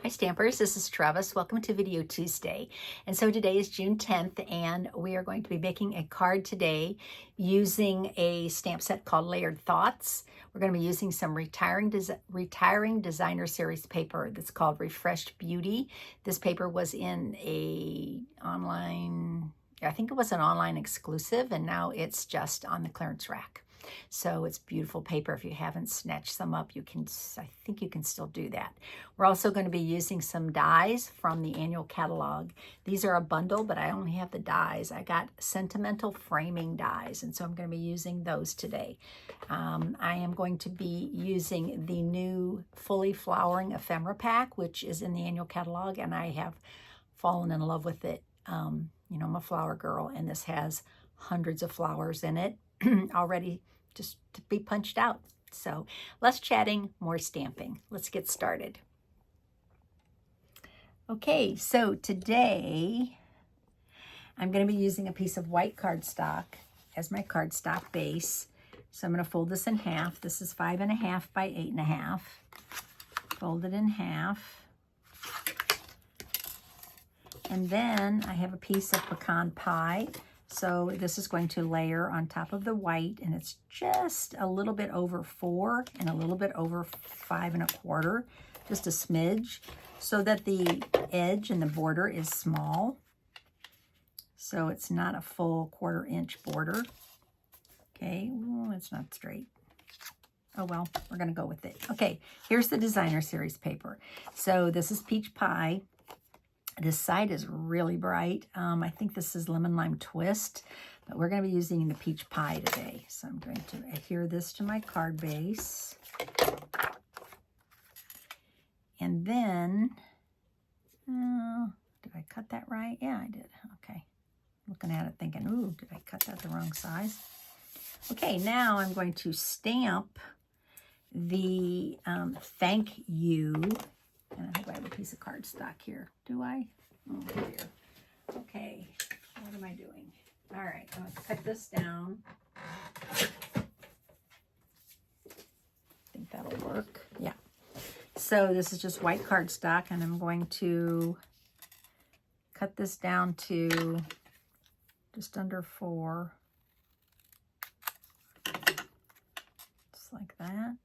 Hi Stampers, this is Trevis. Welcome to Video Tuesday. And so today is June 10th and we are going to be making a card today using a stamp set called Layered Thoughts. We're going to be using some retiring designer series paper that's called Refreshed Beauty. This paper was in a online, I think it was an online exclusive, and now it's just on the clearance rack. So it's beautiful paper. If you haven't snatched some up, I think you can still do that. We're also going to be using some dies from the annual catalog. These are a bundle, but I only have the dies. I got sentimental framing dies, and so I'm going to be using those today. I am going to be using the new Fully Flowering Ephemera Pack, which is in the annual catalog, and I have fallen in love with it. You know, I'm a flower girl, and this has hundreds of flowers in it already just to be punched out. So less chatting, more stamping. Let's get started. Okay, so today I'm going to be using a piece of white cardstock as my cardstock base. So I'm going to fold this in half. This is 5.5 by 8.5. Fold it in half. And then I have a piece of pecan pie. So this is going to layer on top of the white, and it's just a little bit over 4 and a little bit over 5.25, just a smidge, so that the edge and the border is small. So it's not a full 1/4 inch border. Okay, ooh, it's not straight. Oh well, we're gonna go with it. Okay, here's the designer series paper. So this is peach pie. This side is really bright. I think this is lemon lime twist, but we're going to be using the peach pie today. So I'm going to adhere this to my card base. And then, did I cut that right? Yeah, I did. Okay. Looking at it thinking, ooh, did I cut that the wrong size? Okay, now I'm going to stamp the thank you. And I think I have a piece of cardstock here. Do I? Oh, dear. Okay. What am I doing? All right. I'm going to cut this down. I think that'll work. Yeah. So this is just white cardstock, and I'm going to cut this down to just under 4. Just like that.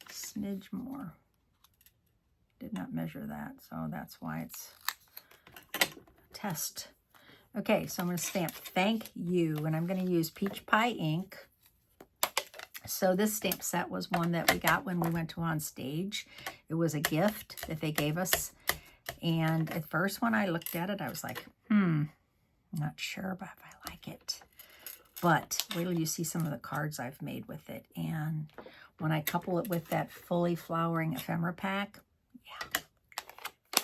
Smidge more. Did not measure that, so that's why it's a test. Okay, so I'm going to stamp thank you, and I'm going to use peach pie ink. So this stamp set was one that we got when we went to On Stage. It was a gift that they gave us, and at first when I looked at it, I was like, I'm not sure about if I like it. But wait till you see some of the cards I've made with it, and when I couple it with that Fully Flowering Ephemera Pack, yeah,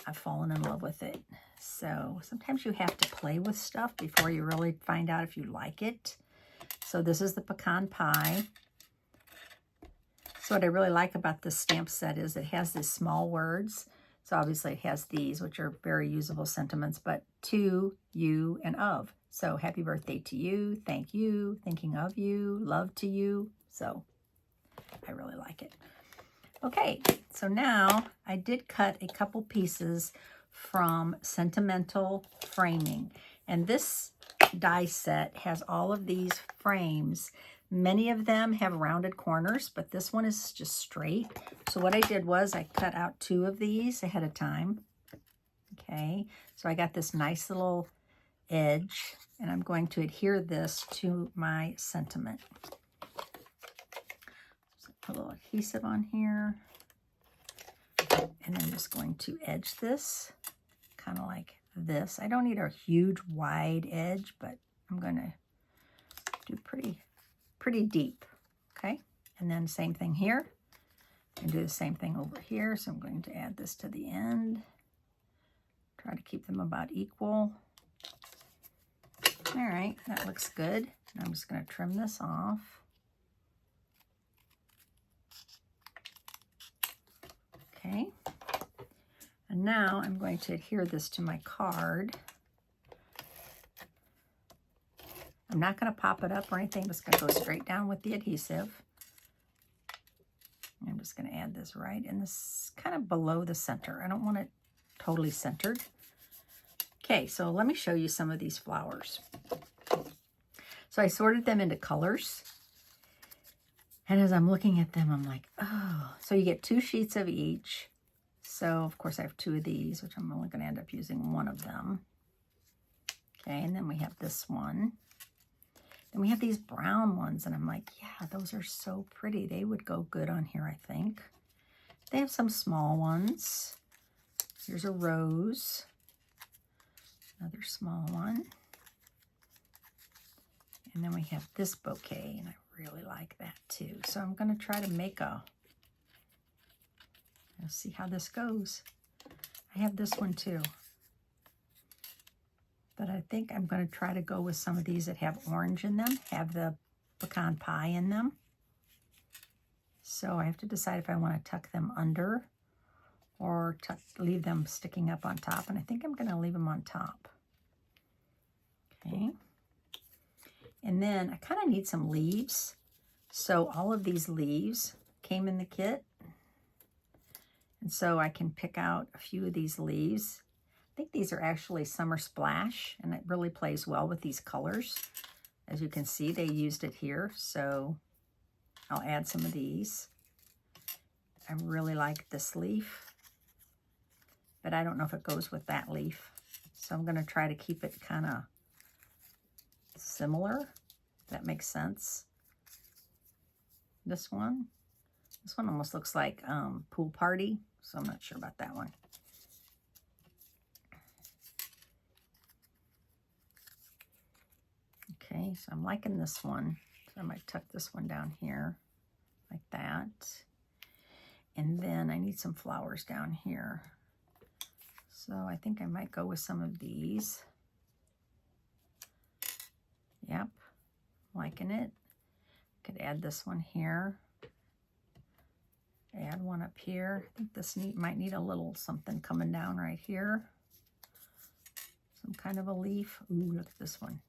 I've fallen in love with it. So sometimes you have to play with stuff before you really find out if you like it. So this is the pecan pie. So what I really like about this stamp set is it has these small words. So obviously it has these, which are very usable sentiments, but to, you, and of. So happy birthday to you, thank you, thinking of you, love to you. So I really like it. Okay, so now I did cut a couple pieces from Sentimental Framing. And this die set has all of these frames. Many of them have rounded corners, but this one is just straight. So what I did was I cut out 2 of these ahead of time. Okay, so I got this nice little edge, and I'm going to adhere this to my sentiment. Put a little adhesive on here, and I'm just going to edge this kind of like this. I don't need a huge wide edge, but I'm going to do pretty deep. Okay, and then same thing here, and do the same thing over here. So I'm going to add this to the end, try to keep them about equal. All right, that looks good. And I'm just going to trim this off. Okay, and now I'm going to adhere this to my card. I'm not going to pop it up or anything. I'm just going to go straight down with the adhesive. I'm just going to add is right in this, kind of below the center. I don't want it totally centered. Okay, so let me show you some of these flowers. So I sorted them into colors. And as I'm looking at them, I'm like, oh, so you get 2 sheets of each. So of course I have 2 of these, which I'm only going to end up using 1 of them. Okay, and then we have this one. Then we have these brown ones, and I'm like, yeah, those are so pretty. They would go good on here, I think. They have some small ones. Here's a rose. Another small one. And then we have this bouquet, and I really like that too. So I'm going to try to make let's see how this goes. I have this one too. But I think I'm going to try to go with some of these that have orange in them, have the pecan pie in them. So I have to decide if I want to tuck them under or leave them sticking up on top. And I think I'm going to leave them on top. Okay. And then I kind of need some leaves. So all of these leaves came in the kit. And so I can pick out a few of these leaves. I think these are actually Summer Splash, and it really plays well with these colors. As you can see, they used it here, so I'll add some of these. I really like this leaf, but I don't know if it goes with that leaf. So I'm going to try to keep it kind of similar, if that makes sense. This one almost looks like Pool Party, so I'm not sure about that one. Okay, so I'm liking this one. So I might tuck this one down here like that. And then I need some flowers down here. So I think I might go with some of these. Yep, liking it. Could add this one here. Add one up here. I think this might need a little something coming down right here. Some kind of a leaf. Ooh, look at this one.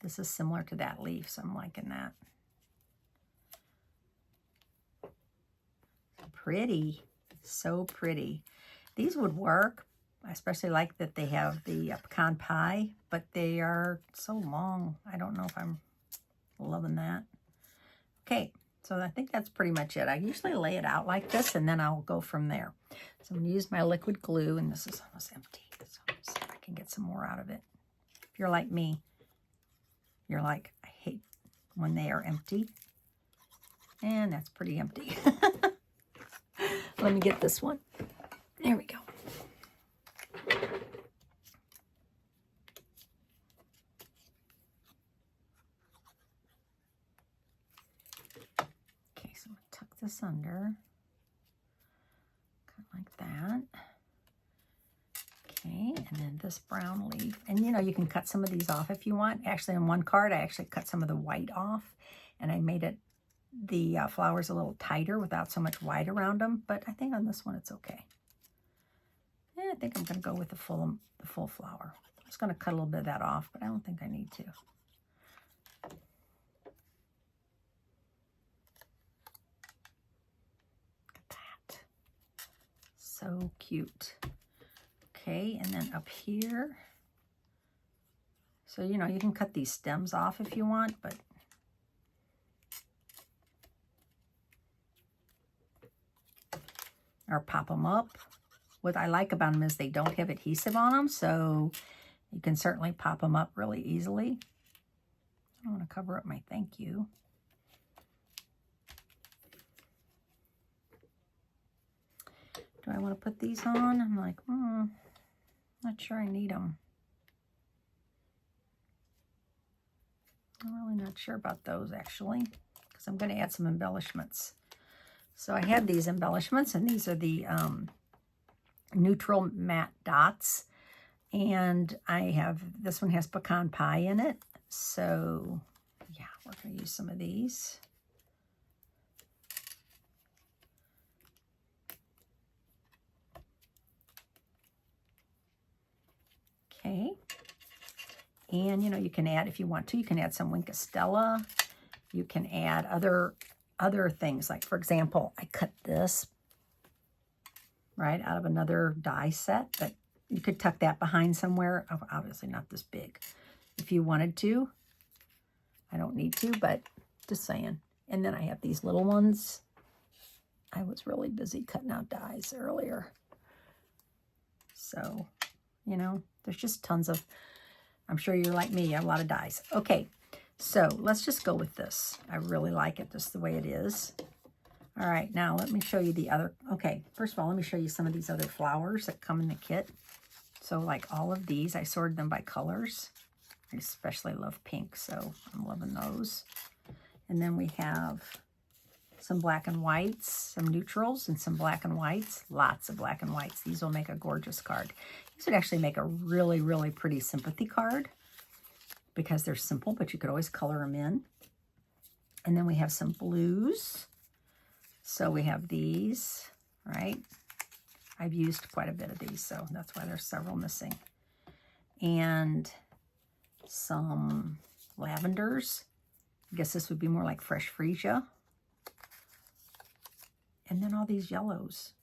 This is similar to that leaf, so I'm liking that. Pretty, so pretty. These would work. I especially like that they have the pecan pie, but they are so long. I don't know if I'm loving that. Okay, so I think that's pretty much it. I usually lay it out like this, and then I'll go from there. So I'm going to use my liquid glue, and this is almost empty. So let's see if I can get some more out of it. If you're like me, you're like, I hate when they are empty. And that's pretty empty. Let me get this one. There we go. Okay, so I'm going to tuck this under. Kind of like that. Okay, and then this brown leaf. And you know, you can cut some of these off if you want. Actually, on one card, I actually cut some of the white off. And I made it the flowers a little tighter without so much white around them. But I think on this one, it's okay. And I think I'm going to go with the full flower. I'm just going to cut a little bit of that off, but I don't think I need to. Look at that. So cute. Okay, and then up here. So, you know, you can cut these stems off if you want, but or pop them up. What I like about them is they don't have adhesive on them, so you can certainly pop them up really easily. I don't want to cover up my thank you. Do I want to put these on? I'm like, not sure I need them. I'm really not sure about those, actually, because I'm going to add some embellishments. So I had these embellishments, and these are the neutral matte dots. And I have, this one has pecan pie in it. So, yeah, we're going to use some of these. Okay. And, you know, you can add, if you want to, you can add some Wink of Stella. You can add other other things. Like, for example, I cut this right out of another die set, but you could tuck that behind somewhere. Obviously not this big. If you wanted to. I don't need to, but just saying. And then I have these little ones. I was really busy cutting out dies earlier. So, you know, there's just tons of, I'm sure you're like me, you have a lot of dies. Okay, so let's just go with this. I really like it just the way it is. All right, now let me show you the other, okay, first of all, let me show you some of these other flowers that come in the kit. So like all of these, I sorted them by colors. I especially love pink, so I'm loving those. And then we have some black and whites, some neutrals, and some black and whites. Lots of black and whites. These will make a gorgeous card. These would actually make a really, really pretty sympathy card because they're simple, but you could always color them in. And then we have some blues. So we have these, right? I've used quite a bit of these, so that's why there's several missing. And some lavenders. I guess this would be more like fresh freesia. And then all these yellows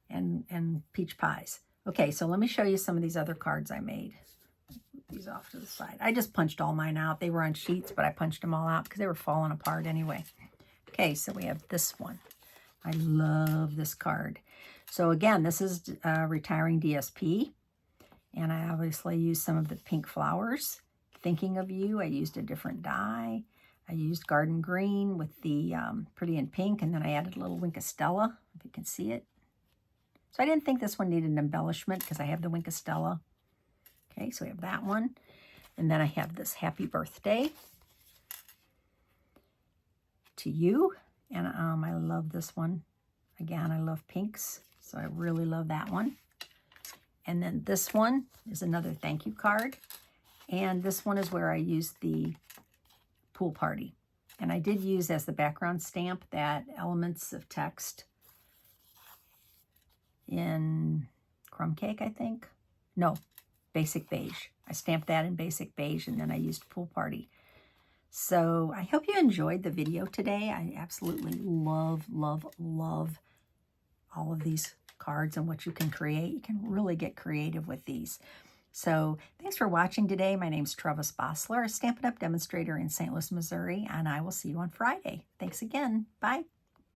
and peach pies. Okay, so let me show you some of these other cards I made. Put these off to the side. I just punched all mine out. They were on sheets, but I punched them all out because they were falling apart anyway. Okay, so we have this one. I love this card. So again, this is Retiring DSP. And I obviously used some of the pink flowers. Thinking of You, I used a different die. I used Garden Green with the Pretty in Pink, and then I added a little Wink of Stella, if you can see it. So I didn't think this one needed an embellishment because I have the Wink of Stella. Okay, so we have that one. And then I have this Happy Birthday to You. And I love this one. Again, I love pinks, so I really love that one. And then this one is another thank you card. And this one is where I used the pool party. And I did use as the background stamp that Elements of Text in Crumb Cake, I think. No, Basic Beige. I stamped that in Basic Beige, and then I used Pool Party. So I hope you enjoyed the video today. I absolutely love, love, love all of these cards and what you can create. You can really get creative with these. So thanks for watching today. My name's Trevis Bossler, a Stampin' Up! Demonstrator in St. Louis, Missouri, and I will see you on Friday. Thanks again. Bye.